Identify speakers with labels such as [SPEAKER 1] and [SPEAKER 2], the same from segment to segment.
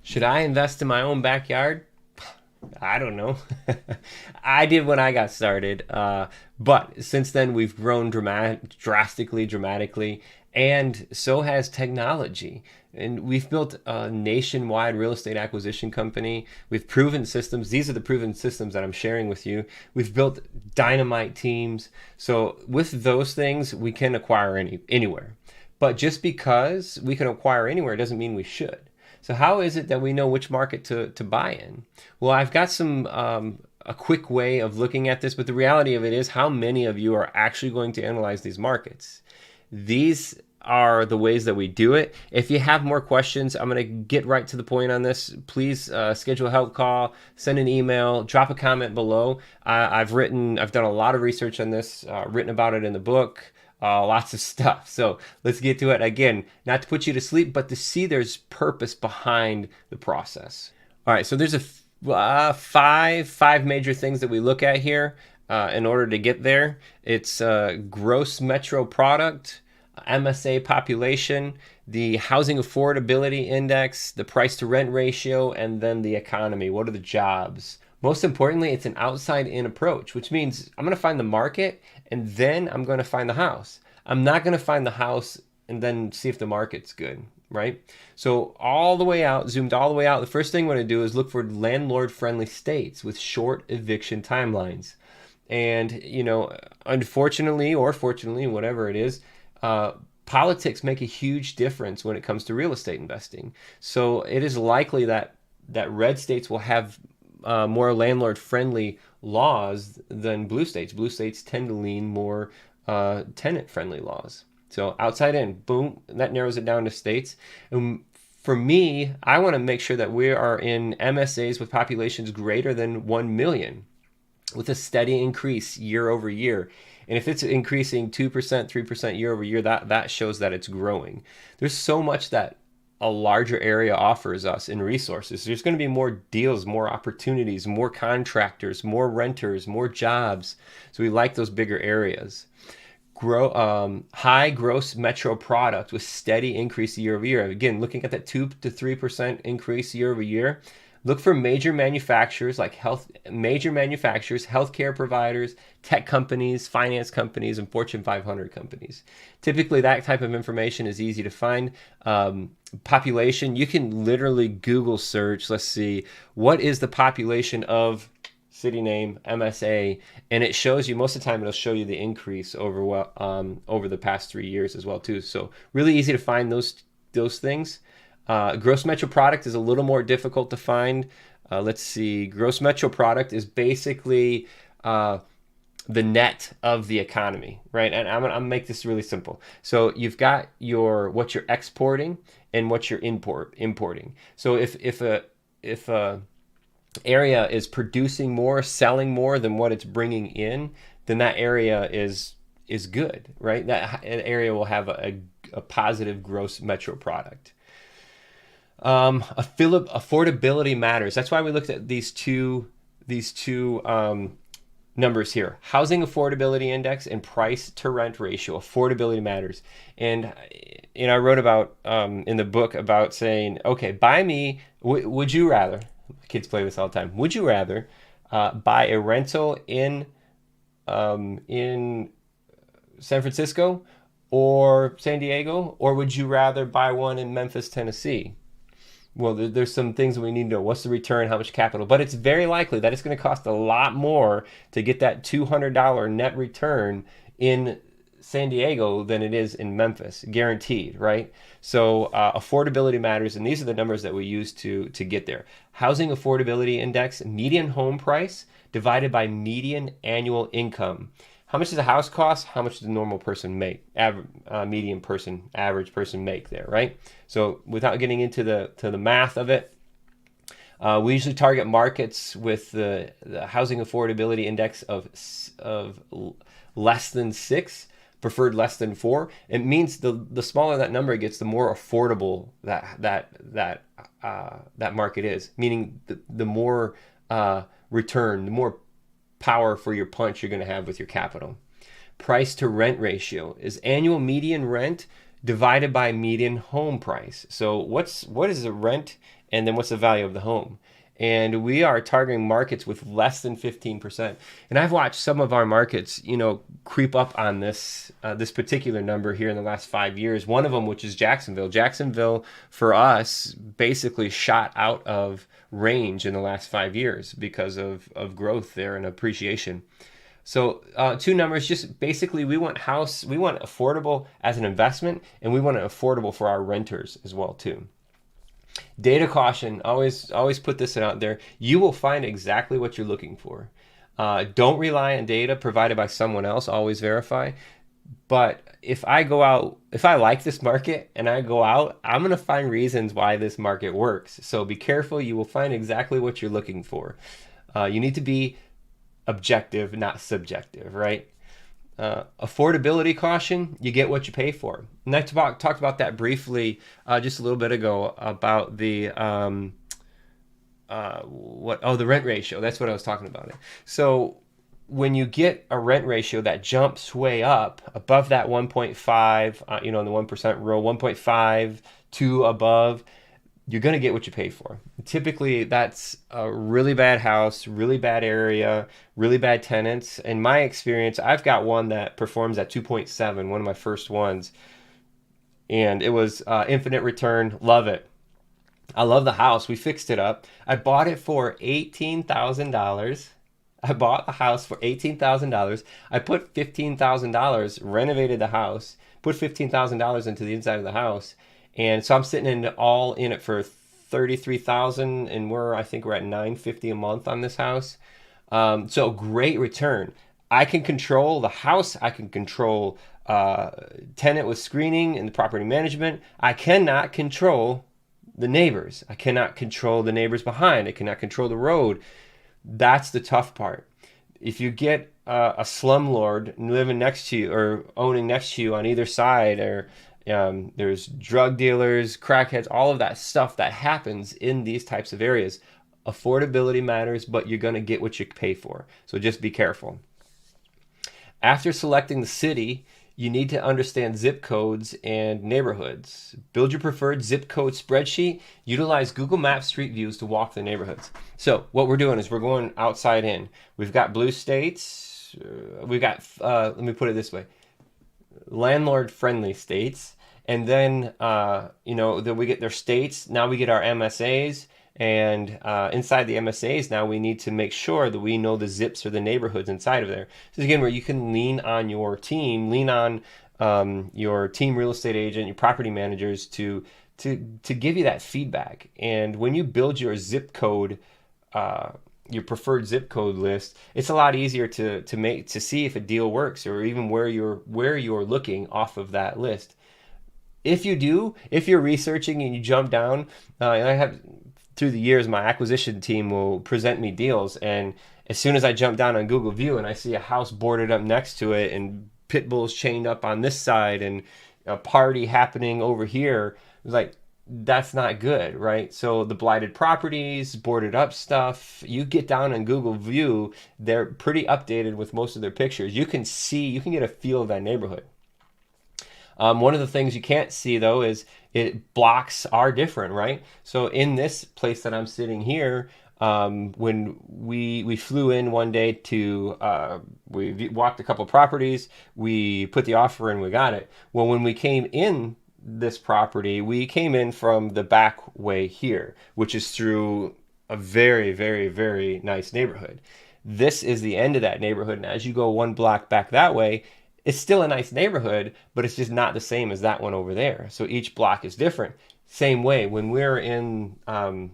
[SPEAKER 1] Should I invest in my own backyard? I don't know. I did when I got started, but since then we've grown dramatically, and so has technology. And we've built a nationwide real estate acquisition company. We've proven systems. These are the proven systems that I'm sharing with you. We've built dynamite teams. So with those things, we can acquire anywhere. But just because we can acquire anywhere doesn't mean we should. So how is it that we know which market to buy in? Well, I've got some a quick way of looking at this, but the reality of it is how many of you are actually going to analyze these markets? These are the ways that we do it. If you have more questions, I'm going to get right to the point on this. Please schedule a help call, send an email, drop a comment below. I've done a lot of research on this, written about it in the book. Lots of stuff. So let's get to it. Again, not to put you to sleep, but to see there's purpose behind the process. All right, so there's five major things that we look at here in order to get there. It's gross metro product, MSA population, the housing affordability index, the price to rent ratio, and then the economy. What are the jobs? Most importantly, it's an outside-in approach, which means I'm going to find the market and then I'm going to find the house. I'm not going to find the house and then see if the market's good, right? So all the way out, zoomed all the way out, the first thing I'm going to do is look for landlord-friendly states with short eviction timelines. And, unfortunately or fortunately, whatever it is, politics make a huge difference when it comes to real estate investing. So it is likely that red states will have more landlord-friendly laws than blue states. Blue states tend to lean more tenant-friendly laws. So outside in, boom, that narrows it down to states. And for me, I want to make sure that we are in MSAs with populations greater than 1 million with a steady increase year over year. And if it's increasing 2%, 3% year over year, that shows that it's growing. There's so much that a larger area offers us in resources. There's going to be more deals, more opportunities, more contractors, more renters, more jobs. So we like those bigger areas. High gross metro product with steady increase year over year. Again, looking at that 2 to 3% increase year over year. Look for major manufacturers, healthcare providers, tech companies, finance companies, and Fortune 500 companies. Typically, that type of information is easy to find. Population, you can literally Google search, let's see, what is the population of city name, MSA, and it shows you, most of the time it'll show you the increase over the past 3 years as well too. So really easy to find those things. Gross metro product is a little more difficult to find. Let's see. Gross metro product is basically the net of the economy, right? And I'm gonna make this really simple. So you've got what you're exporting and what you're importing. So if a area is producing more, selling more than what it's bringing in, then that area is good, right? That area will have a positive gross metro product. Affordability matters. That's why we looked at these two numbers here: housing affordability index and price to rent ratio. Affordability matters. And I wrote about in the book about saying, okay, buy me. Would you rather? Kids play this all the time. Would you rather buy a rental in San Francisco or San Diego, or would you rather buy one in Memphis, Tennessee? Well, there's some things that we need to know. What's the return? How much capital? But it's very likely that it's going to cost a lot more to get that $200 net return in San Diego than it is in Memphis, guaranteed, right? So affordability matters, and these are the numbers that we use to get there. Housing affordability index, median home price divided by median annual income. How much does a house cost? How much does a normal person make? Median person, average person make there, right? So without getting into the math of it, we usually target markets with the housing affordability index of less than 6, preferred less than 4. It means the smaller that number gets, the more affordable that market is. Meaning the more return, the more power for your punch you're going to have with your capital. Price to rent ratio is annual median rent divided by median home price. So what is the rent and then what's the value of the home. And we are targeting markets with less than 15%. And I've watched some of our markets, creep up on this particular number here in the last 5 years. One of them, which is Jacksonville. Jacksonville, for us, basically shot out of range in the last 5 years because of growth there and appreciation. So two numbers, just basically we want affordable as an investment, and we want it affordable for our renters as well too. Data caution, always put this out there. You will find exactly what you're looking for. Don't rely on data provided by someone else, always verify. But if I like this market and I go out, I'm going to find reasons why this market works. So be careful, you will find exactly what you're looking for. You need to be objective, not subjective, right? Affordability caution, you get what you pay for. And I talked about that briefly just a little bit ago about the the rent ratio. That's what I was talking about. So when you get a rent ratio that jumps way up above that 1.5, in the 1% rule, 1.5 to above, you're going to get what you pay for. Typically, that's a really bad house, really bad area, really bad tenants. In my experience, I've got one that performs at 2.7, one of my first ones. And it was infinite return. Love it. I love the house. We fixed it up. I bought it for $18,000. I bought the house for $18,000. I put $15,000, renovated the house, put $15,000 into the inside of the house. And so I'm sitting in all in it for $33,000, and I think we're at $950 a month on this house. So great return. I can control the house. I can control tenant with screening and the property management. I cannot control the neighbors. I cannot control the neighbors behind. I cannot control the road. That's the tough part. If you get a slumlord living next to you or owning next to you on either side, or there's drug dealers, crackheads, all of that stuff that happens in these types of areas. Affordability matters, but you're going to get what you pay for. So just be careful. After selecting the city, you need to understand zip codes and neighborhoods. Build your preferred zip code spreadsheet. Utilize Google Maps Street Views to walk the neighborhoods. So what we're doing is we're going outside in. We've got blue states. We've got, let me put it this way, landlord friendly states. And then, then we get their states. Now we get our MSAs. And inside the MSAs, now we need to make sure that we know the zips or the neighborhoods inside of there. So again, where you can lean on your team, lean on your team real estate agent, your property managers to give you that feedback. And when you build your zip code, your preferred zip code list, it's a lot easier to see if a deal works, or even where you're looking off of that list. If you're researching and you jump down, I have. Through the years, my acquisition team will present me deals, and as soon as I jump down on Google View and I see a house boarded up next to it and pit bulls chained up on this side and a party happening over here, it's like, that's not good, right? So the blighted properties, boarded up stuff, you get down on Google View, they're pretty updated with most of their pictures. You can get a feel of that neighborhood. One of the things you can't see, though, is blocks are different, right? So in this place that I'm sitting here, when we flew in one day we walked a couple properties, we put the offer in, we got it. Well, when we came in this property, we came in from the back way here, which is through a very, very, very nice neighborhood. This is the end of that neighborhood, and as you go one block back that way, it's still a nice neighborhood, but it's just not the same as that one over there. So each block is different. Same way, when we're in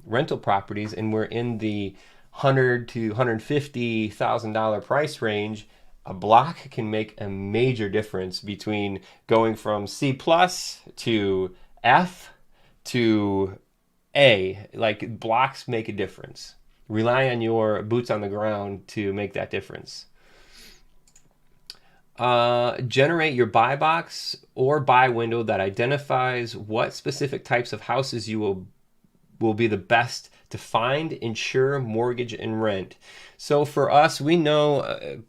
[SPEAKER 1] rental properties and we're in the $100,000 to $150,000 price range, a block can make a major difference between going from C plus to F to A. Like, blocks make a difference. Rely on your boots on the ground to make that difference. Generate your buy box or buy window that identifies what specific types of houses you will be the best to find, insure, mortgage, and rent. So for us, we know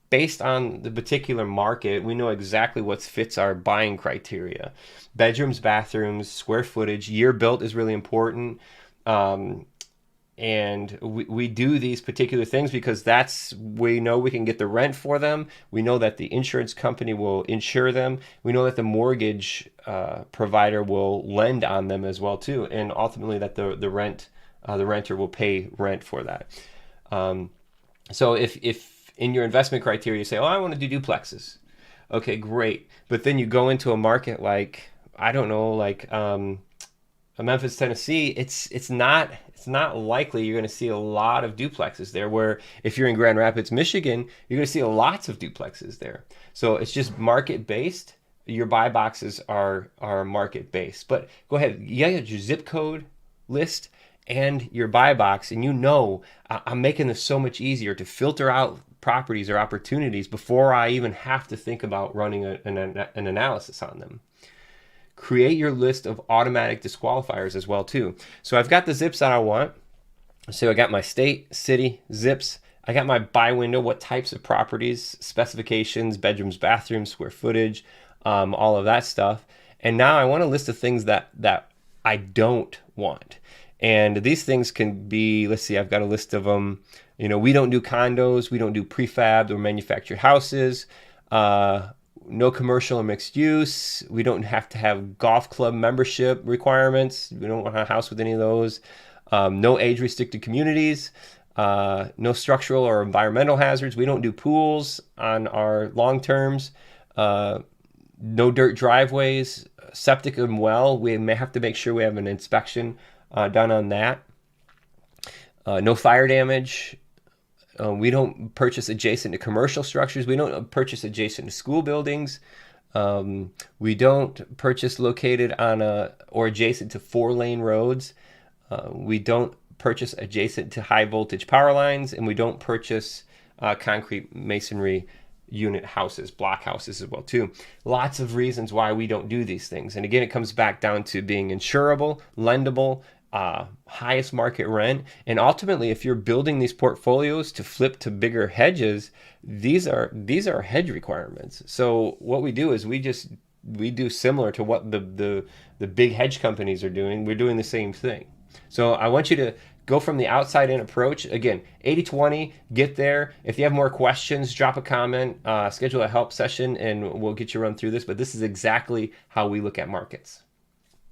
[SPEAKER 1] based on the particular market, we know exactly what fits our buying criteria. Bedrooms, bathrooms, square footage, year built is really important. And we do these particular things because we know we can get the rent for them. We know that the insurance company will insure them. We know that the mortgage provider will lend on them as well too, and ultimately that the renter will pay rent for that. So if in your investment criteria you say, oh, I want to do duplexes, okay, great, but then you go into a market like, I don't know, like Memphis, Tennessee, it's not likely you're going to see a lot of duplexes there. Where if you're in Grand Rapids, Michigan, you're going to see lots of duplexes there. So it's just market based. Your buy boxes are market based. But go ahead, you got your zip code list and your buy box, and I'm making this so much easier to filter out properties or opportunities before I even have to think about running an analysis on them. Create your list of automatic disqualifiers as well too. So I've got the zips that I want. So I got my state, city, zips. I got my buy window, what types of properties, specifications, bedrooms, bathrooms, square footage, all of that stuff. And now I want a list of things that I don't want. And these things can be, let's see, I've got a list of them. We don't do condos, we don't do prefabbed or manufactured houses. No commercial or mixed use. We don't have to have golf club membership requirements. We don't want a house with any of those. No age-restricted communities. No structural or environmental hazards. We don't do pools on our long terms. No dirt driveways. Septic and well, we may have to make sure we have an inspection done on that. No fire damage. We don't purchase adjacent to commercial structures. We don't purchase adjacent to school buildings. We don't purchase located on or adjacent to 4-lane roads. We don't purchase adjacent to high voltage power lines, and we don't purchase concrete masonry unit houses, block houses as well too. Lots of reasons why we don't do these things. And again, it comes back down to being insurable, lendable, highest market rent. And ultimately, if you're building these portfolios to flip to bigger hedges, these are hedge requirements. So what we do is we do similar to what the big hedge companies are doing. We're doing the same thing. So I want you to go from the outside in approach. Again, 80-20, get there. If you have more questions, drop a comment, schedule a help session, and we'll get you run through this. But this is exactly how we look at markets.